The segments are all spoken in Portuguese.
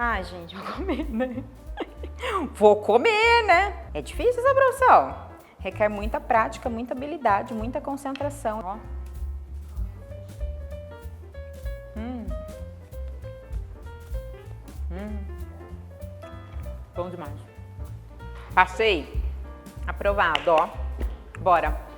Ai, gente, vou comer, né? Vou comer, né? É difícil essa profissão. Requer muita prática, muita habilidade, muita concentração. Ó. Bom demais. Passei. Aprovado, ó. Bora.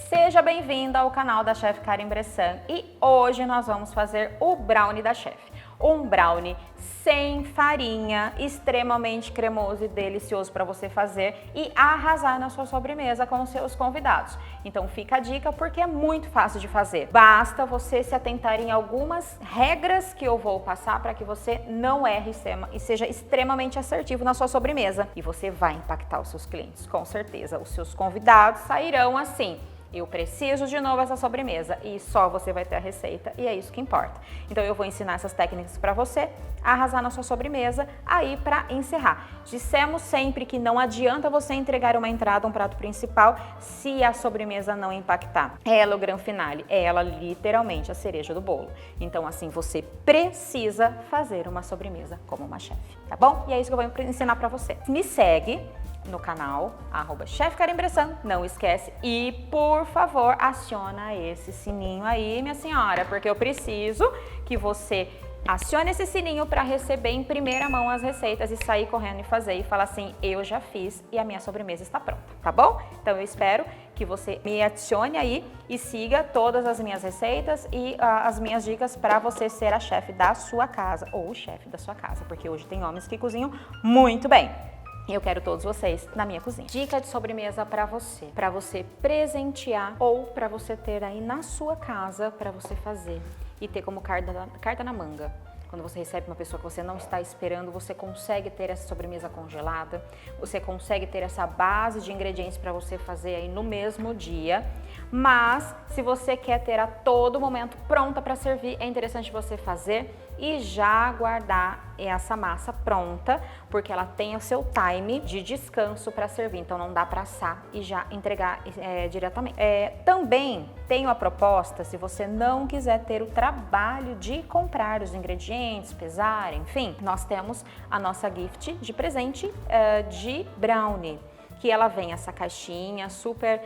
Seja bem-vinda ao canal da Chef Karen Bressan e hoje nós vamos fazer o brownie da Chef. Um brownie sem farinha, extremamente cremoso e delicioso para você fazer e arrasar na sua sobremesa com os seus convidados. Então fica a dica porque é muito fácil de fazer. Basta você se atentar em algumas regras que eu vou passar para que você não erre e seja extremamente assertivo na sua sobremesa. E você vai impactar os seus clientes, com certeza. Os seus convidados sairão assim: eu preciso de novo essa sobremesa, e só você vai ter a receita e é isso que importa. Então eu vou ensinar essas técnicas para você arrasar na sua sobremesa. Aí para encerrar, dissemos sempre que não adianta você entregar uma entrada, um prato principal, se a sobremesa não impactar. Ela é o gran finale, é ela literalmente a cereja do bolo. Então assim, você precisa fazer uma sobremesa como uma chefe, tá bom? E é isso que eu vou ensinar para você. Me segue no canal, @ChefKarenBressan, não esquece, e por favor aciona esse sininho aí, minha senhora, porque eu preciso que você acione esse sininho para receber em primeira mão as receitas e sair correndo e fazer e falar assim: eu já fiz e a minha sobremesa está pronta, tá bom? Então eu espero que você me adicione aí e siga todas as minhas receitas e as minhas dicas para você ser a chefe da sua casa ou o chefe da sua casa, porque hoje tem homens que cozinham muito bem. Eu quero todos vocês na minha cozinha. Dica de sobremesa para você presentear ou para você ter aí na sua casa para você fazer e ter como carta na manga. Quando você recebe uma pessoa que você não está esperando, você consegue ter essa sobremesa congelada, você consegue ter essa base de ingredientes para você fazer aí no mesmo dia. Mas se você quer ter a todo momento pronta para servir, é interessante você fazer e já guardar essa massa pronta, porque ela tem o seu time de descanso para servir, então não dá para assar e já entregar diretamente. Também tenho a proposta, se você não quiser ter o trabalho de comprar os ingredientes, pesar, enfim, nós temos a nossa gift de presente de brownie, que ela vem essa caixinha super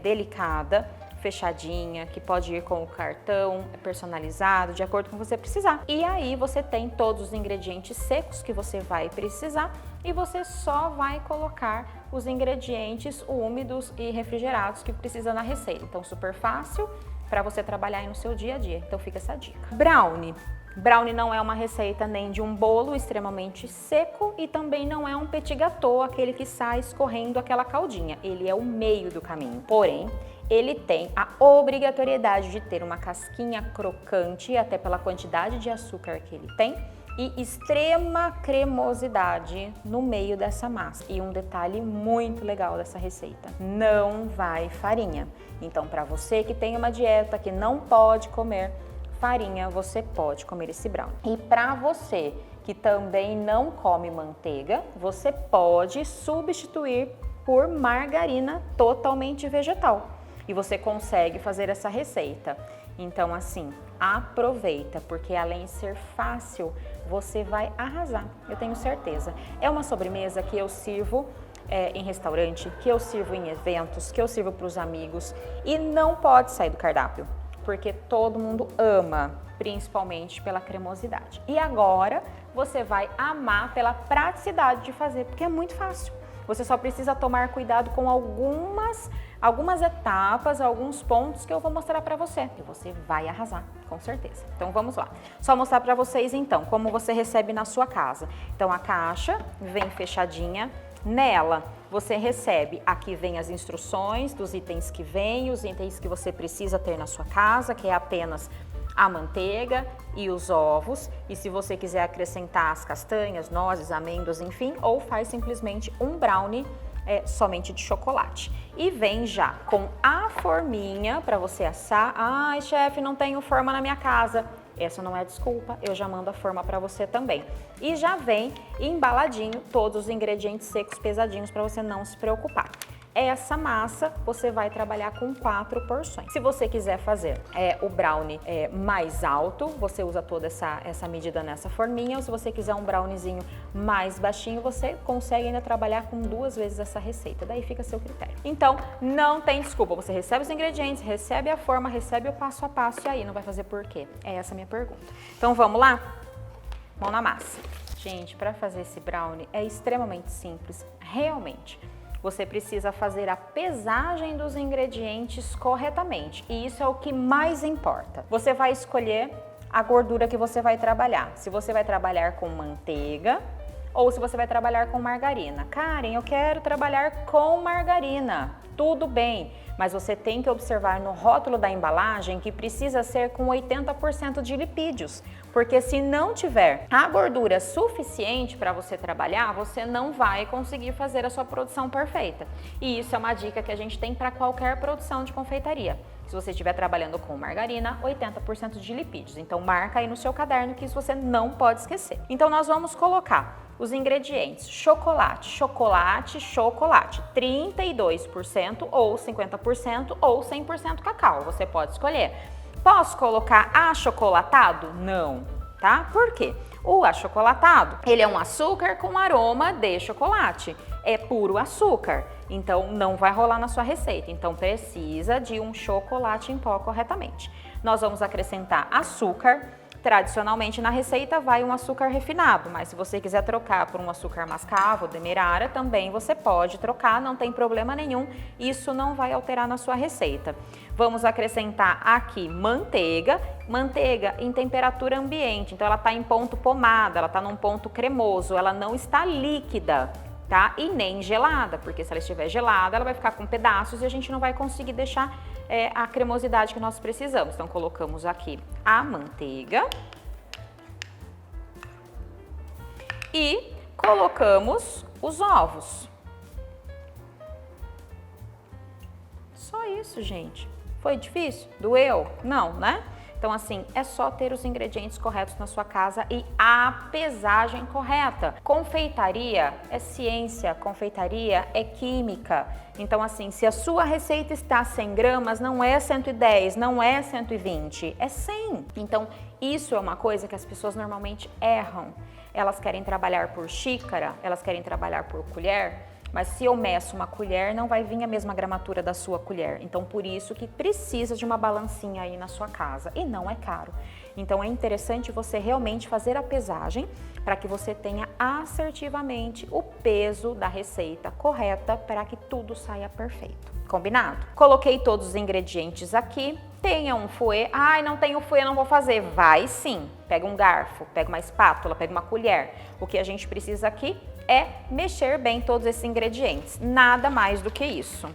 delicada, fechadinha, que pode ir com o cartão personalizado, de acordo com o que você precisar. E aí você tem todos os ingredientes secos que você vai precisar e você só vai colocar os ingredientes úmidos e refrigerados que precisa na receita. Então super fácil para você trabalhar aí no seu dia a dia. Então fica essa dica. Brownie. Brownie não é uma receita nem de um bolo extremamente seco e também não é um petit gâteau, aquele que sai escorrendo aquela caldinha. Ele é o meio do caminho. Porém, ele tem a obrigatoriedade de ter uma casquinha crocante, até pela quantidade de açúcar que ele tem, e extrema cremosidade no meio dessa massa. E um detalhe muito legal dessa receita: não vai farinha. Então, para você que tem uma dieta que não pode comer farinha, você pode comer esse brownie. E para você que também não come manteiga, você pode substituir por margarina totalmente vegetal. E você consegue fazer essa receita. Então assim, aproveita, porque além de ser fácil, você vai arrasar, eu tenho certeza. É uma sobremesa que eu sirvo em restaurante, que eu sirvo em eventos, que eu sirvo para os amigos e não pode sair do cardápio, porque todo mundo ama, principalmente pela cremosidade. E agora você vai amar pela praticidade de fazer, porque é muito fácil. Você só precisa tomar cuidado com algumas etapas, alguns pontos que eu vou mostrar para você. E você vai arrasar, com certeza. Então vamos lá. Só mostrar para vocês então como você recebe na sua casa. Então a caixa vem fechadinha. Nela você recebe, aqui vem as instruções dos itens que vem, os itens que você precisa ter na sua casa, que é apenas a manteiga e os ovos, e se você quiser acrescentar as castanhas, nozes, amêndoas, enfim, ou faz simplesmente um brownie somente de chocolate. E vem já com a forminha para você assar. Ai, chefe, não tenho forma na minha casa. Essa não é desculpa, eu já mando a forma para você também. E já vem embaladinho todos os ingredientes secos pesadinhos para você não se preocupar. essa massa você vai trabalhar com 4 porções. Se você quiser fazer o brownie mais alto, você usa toda essa medida nessa forminha, ou se você quiser um browniezinho mais baixinho, você consegue ainda trabalhar com 2 vezes essa receita, daí fica a seu critério. Então, não tem desculpa, você recebe os ingredientes, recebe a forma, recebe o passo a passo e aí não vai fazer por quê? É essa a minha pergunta. Então, vamos lá? Mão na massa. Gente, para fazer esse brownie é extremamente simples, realmente. Você precisa fazer a pesagem dos ingredientes corretamente e isso é o que mais importa. Você vai escolher a gordura que você vai trabalhar. Se você vai trabalhar com manteiga ou se você vai trabalhar com margarina. Karen, eu quero trabalhar com margarina. Tudo bem, mas você tem que observar no rótulo da embalagem que precisa ser com 80% de lipídios, porque se não tiver a gordura suficiente para você trabalhar, você não vai conseguir fazer a sua produção perfeita. E isso é uma dica que a gente tem para qualquer produção de confeitaria. Se você estiver trabalhando com margarina, 80% de lipídios. Então marca aí no seu caderno que isso você não pode esquecer. Então nós vamos colocar os ingredientes: chocolate, chocolate, chocolate, 32% ou 50% ou 100% cacau, você pode escolher. Posso colocar achocolatado? Não, tá? Por quê? O achocolatado, ele é um açúcar com aroma de chocolate, é puro açúcar, então não vai rolar na sua receita, então precisa de um chocolate em pó corretamente. Nós vamos acrescentar açúcar. Tradicionalmente na receita vai um açúcar refinado, mas se você quiser trocar por um açúcar mascavo, demerara, também você pode trocar, não tem problema nenhum, isso não vai alterar na sua receita. Vamos acrescentar aqui manteiga em temperatura ambiente, então ela está em ponto pomada, ela está num ponto cremoso, ela não está líquida, tá? E nem gelada, porque se ela estiver gelada, ela vai ficar com pedaços e a gente não vai conseguir deixar a cremosidade que nós precisamos. Então, colocamos aqui a manteiga e colocamos os ovos. Só isso, gente. Foi difícil? Doeu? Não, né? Então, assim, é só ter os ingredientes corretos na sua casa e a pesagem correta. Confeitaria é ciência, confeitaria é química. Então, assim, se a sua receita está 100 gramas, não é 110, não é 120, é 100. Então, isso é uma coisa que as pessoas normalmente erram. Elas querem trabalhar por xícara, elas querem trabalhar por colher, mas se eu meço uma colher, não vai vir a mesma gramatura da sua colher. Então, por isso que precisa de uma balancinha aí na sua casa. E não é caro. Então, é interessante você realmente fazer a pesagem para que você tenha assertivamente o peso da receita correta para que tudo saia perfeito. Combinado? Coloquei todos os ingredientes aqui. Tenha um fouet. Ai, não tenho fouet, não vou fazer. Vai sim. Pega um garfo, pega uma espátula, pega uma colher. O que a gente precisa aqui é mexer bem todos esses ingredientes, nada mais do que isso.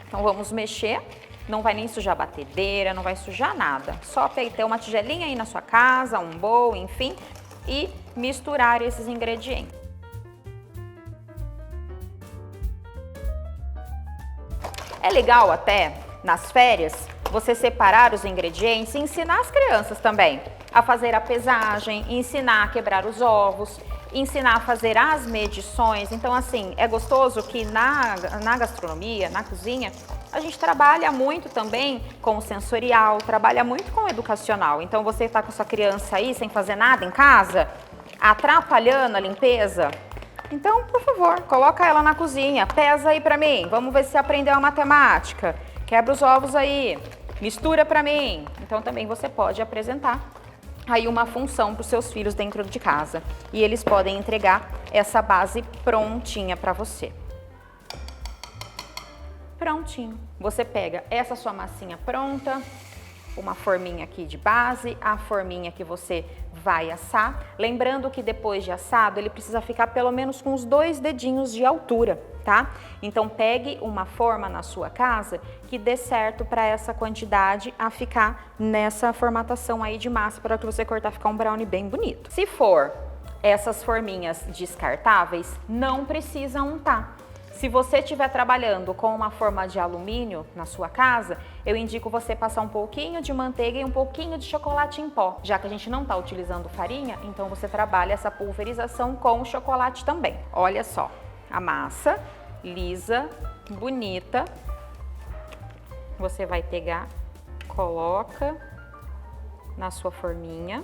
Então vamos mexer, não vai nem sujar a batedeira, não vai sujar nada, só ter uma tigelinha aí na sua casa, um bowl, enfim, e misturar esses ingredientes. É legal até, nas férias, você separar os ingredientes e ensinar as crianças também a fazer a pesagem, ensinar a quebrar os ovos, ensinar a fazer as medições. Então, assim, é gostoso que na gastronomia, na cozinha, a gente trabalha muito também com o sensorial, trabalha muito com o educacional. Então, você está com sua criança aí sem fazer nada em casa, atrapalhando a limpeza. Então, por favor, coloca ela na cozinha, pesa aí pra mim, vamos ver se aprendeu a matemática, quebra os ovos aí, mistura pra mim. Então, também você pode apresentar aí uma função para os seus filhos dentro de casa e eles podem entregar essa base prontinha para você. Prontinho. Você pega essa sua massinha pronta, uma forminha aqui de base, a forminha que você vai assar. Lembrando que depois de assado ele precisa ficar pelo menos com os 2 dedinhos de altura, tá? Então pegue uma forma na sua casa que dê certo para essa quantidade a ficar nessa formatação aí de massa para que você cortar ficar um brownie bem bonito. Se for essas forminhas descartáveis, não precisa untar. Se você estiver trabalhando com uma forma de alumínio na sua casa, eu indico você passar um pouquinho de manteiga e um pouquinho de chocolate em pó. Já que a gente não está utilizando farinha, então você trabalha essa pulverização com o chocolate também. Olha só, a massa lisa, bonita. Você vai pegar, coloca na sua forminha.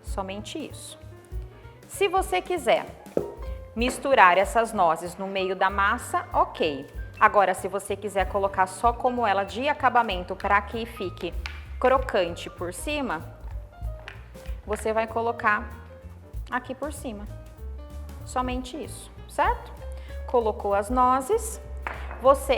Somente isso. Se você quiser misturar essas nozes no meio da massa, ok. Agora, se você quiser colocar só como ela de acabamento para que fique crocante por cima, você vai colocar aqui por cima. Somente isso, certo? Colocou as nozes.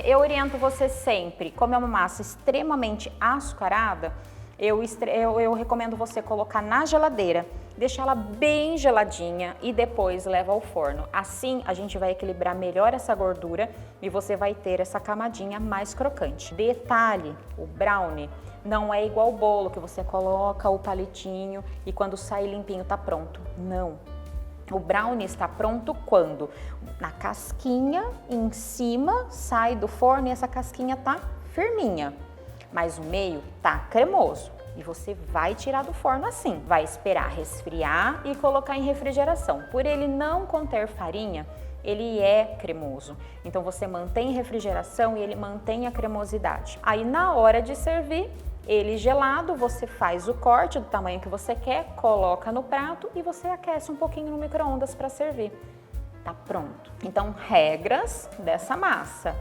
Eu oriento você sempre, como é uma massa extremamente açucarada, eu recomendo você colocar na geladeira, deixar ela bem geladinha e depois leva ao forno. Assim, a gente vai equilibrar melhor essa gordura e você vai ter essa camadinha mais crocante. Detalhe, o brownie não é igual ao bolo, que você coloca o palitinho e quando sai limpinho tá pronto. Não. O brownie está pronto quando na casquinha em cima sai do forno e essa casquinha tá firminha. Mas o meio tá cremoso e você vai tirar do forno assim. Vai esperar resfriar e colocar em refrigeração. Por ele não conter farinha, ele é cremoso. Então você mantém refrigeração e ele mantém a cremosidade. Aí na hora de servir, ele gelado, você faz o corte do tamanho que você quer, coloca no prato e você aquece um pouquinho no micro-ondas para servir. Tá pronto. Então, regras dessa massa: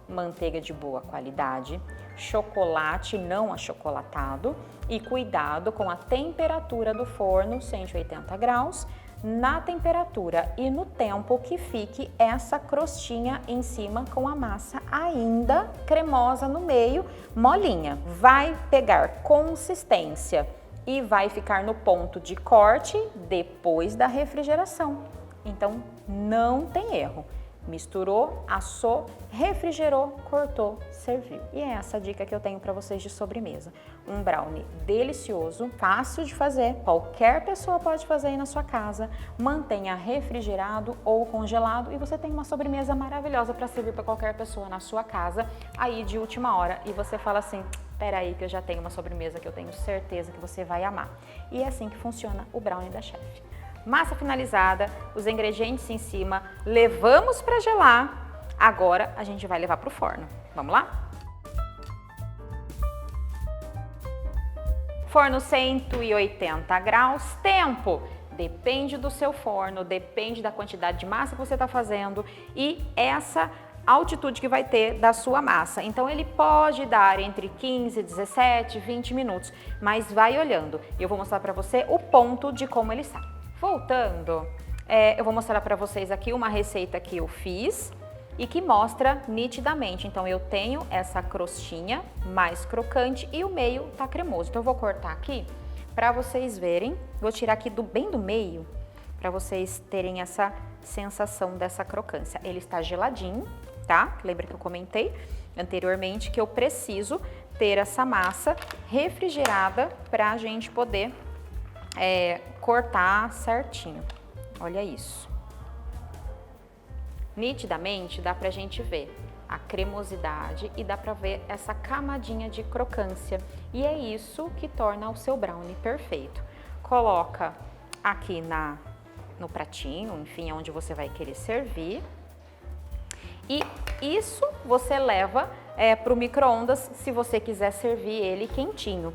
manteiga de boa qualidade, chocolate não achocolatado e cuidado com a temperatura do forno, 180 graus, na temperatura e no tempo que fique essa crostinha em cima com a massa ainda cremosa no meio, molinha. Vai pegar consistência e vai ficar no ponto de corte depois da refrigeração. Então, não tem erro. Misturou, assou, refrigerou, cortou, serviu. E é essa a dica que eu tenho para vocês de sobremesa. Um brownie delicioso, fácil de fazer, qualquer pessoa pode fazer aí na sua casa. Mantenha refrigerado ou congelado e você tem uma sobremesa maravilhosa para servir para qualquer pessoa na sua casa, aí de última hora. E você fala assim: peraí que eu já tenho uma sobremesa que eu tenho certeza que você vai amar. E é assim que funciona o brownie da Chef. Massa finalizada, os ingredientes em cima, levamos para gelar. Agora a gente vai levar para o forno. Vamos lá? Forno 180 graus, tempo. Depende do seu forno, depende da quantidade de massa que você está fazendo e essa altitude que vai ter da sua massa. Então ele pode dar entre 15, 17, 20 minutos, mas vai olhando. Eu vou mostrar para você o ponto de como ele está. Voltando, eu vou mostrar para vocês aqui uma receita que eu fiz e que mostra nitidamente. Então eu tenho essa crostinha mais crocante e o meio tá cremoso. Então eu vou cortar aqui para vocês verem. Vou tirar aqui bem do meio para vocês terem essa sensação dessa crocância. Ele está geladinho, tá? Lembra que eu comentei anteriormente que eu preciso ter essa massa refrigerada para a gente poder cortar certinho. Olha isso. Nitidamente dá pra gente ver a cremosidade e dá pra ver essa camadinha de crocância. E é isso que torna o seu brownie perfeito. Coloca aqui no pratinho, enfim, onde você vai querer servir. E isso você leva pro micro-ondas se você quiser servir ele quentinho.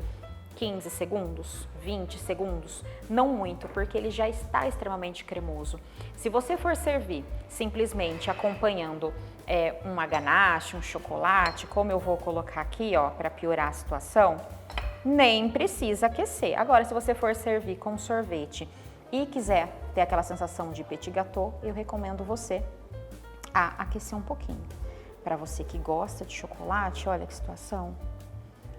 15 segundos, 20 segundos, não muito, porque ele já está extremamente cremoso. Se você for servir simplesmente acompanhando uma ganache, um chocolate, como eu vou colocar aqui, ó, para piorar a situação, nem precisa aquecer. Agora, se você for servir com sorvete e quiser ter aquela sensação de petit gâteau, eu recomendo você a aquecer um pouquinho. Para você que gosta de chocolate, olha que situação,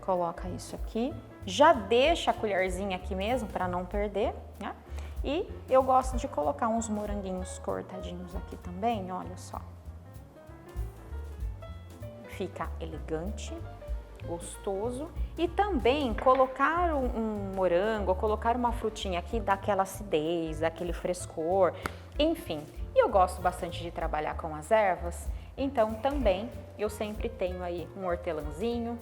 coloca isso aqui. Já deixa a colherzinha aqui mesmo para não perder, né? E eu gosto de colocar uns moranguinhos cortadinhos aqui também, olha só. Fica elegante, gostoso. E também colocar um morango, colocar uma frutinha aqui, dá aquela acidez, aquele frescor, enfim. E eu gosto bastante de trabalhar com as ervas, então também eu sempre tenho aí um hortelãzinho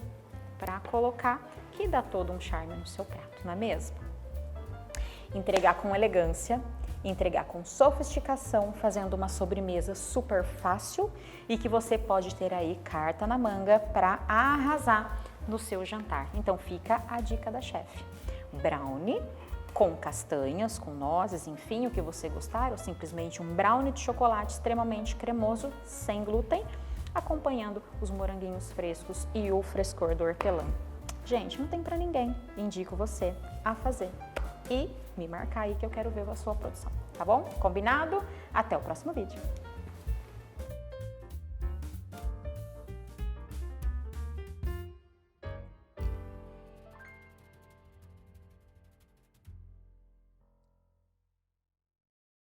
para colocar, que dá todo um charme no seu prato, não é mesmo? Entregar com elegância entregar com sofisticação, fazendo uma sobremesa super fácil e que você pode ter aí carta na manga para arrasar no seu jantar. Então fica a dica da chefe. Brownie com castanhas, com nozes, enfim, o que você gostar, ou simplesmente um brownie de chocolate extremamente cremoso, sem glúten, acompanhando os moranguinhos frescos e o frescor do hortelã. Gente, não tem pra ninguém. Indico você a fazer. E me marcar aí que eu quero ver a sua produção, tá bom? Combinado? Até o próximo vídeo.